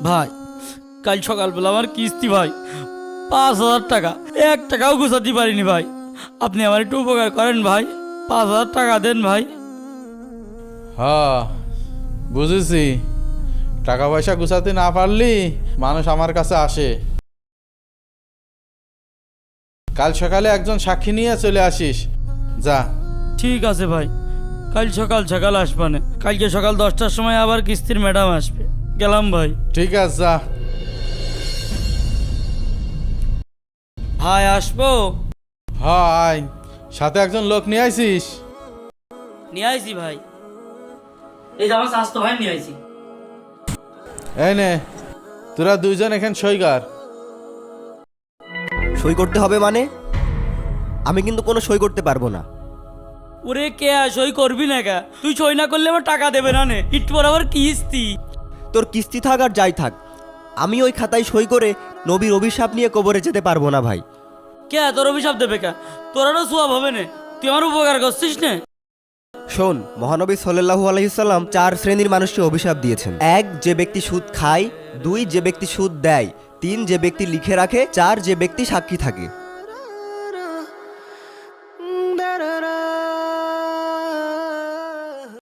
ভাই কাল সকালবেলা আমার কিস্তি ভাই 5,000 টাকা, 1 টাকাও গুছাতে পারিনি ভাই। আপনি আমার একটু উপকার করেন ভাই, 5,000 টাকা দেন ভাই। হ্যাঁ বুঝেছি, টাকা পয়সা গুছাতে না পারলি মানুষ আমার কাছে আসে। কাল সকালে একজন সাক্ষী নিয়ে চলে আসিস, যা। ঠিক আছে ভাই, কাল সকাল সকাল আসবানে। কালকে সকাল 10টার সময় আবার কিস্তির ম্যাডাম আসবে। গেলাম ভাই। ঠিক আছে, যা। ভাই আসবো? হ্যাঁ আয়, সাথে একজন লোক নিয়ে আইসিস? নিয়ে আইছি ভাই, এই যে আমার স্বাস্থ্য ভাই নিয়ে আইছি। এই নে, তোরা দুইজন এখানে সই কর। সই করতে হবে মানে? আমি কিন্তু কোনো সই করতে পারবো না। ওরে কে সই করবি না কা? তুই সই না করলে আমার টাকা দেবে না নে, একটু পর আবার কিস্তি। তোর কিস্তি থাক আর যাই থাক, আমি ওই খাতায় সই করে নবীর অভিশাপ নিয়ে কবরে যেতে পারবো না ভাই। কে তোর অভিশাপ দেবে কা? তোরারও সোয়াব হবে না, তুই আমার উপকার করছিস না। শোন, মহানবী সাল্লাল্লাহু আলাইহি সাল্লাম 4 শ্রেণীর মানুষকে অভিশাপ দিয়েছেন। 1, যে ব্যক্তি সুদ খায়। 2, যে ব্যক্তি সুদ দেয়। 3, যে ব্যক্তি লিখে রাখে। 4, যে ব্যক্তি সাক্ষী থাকে।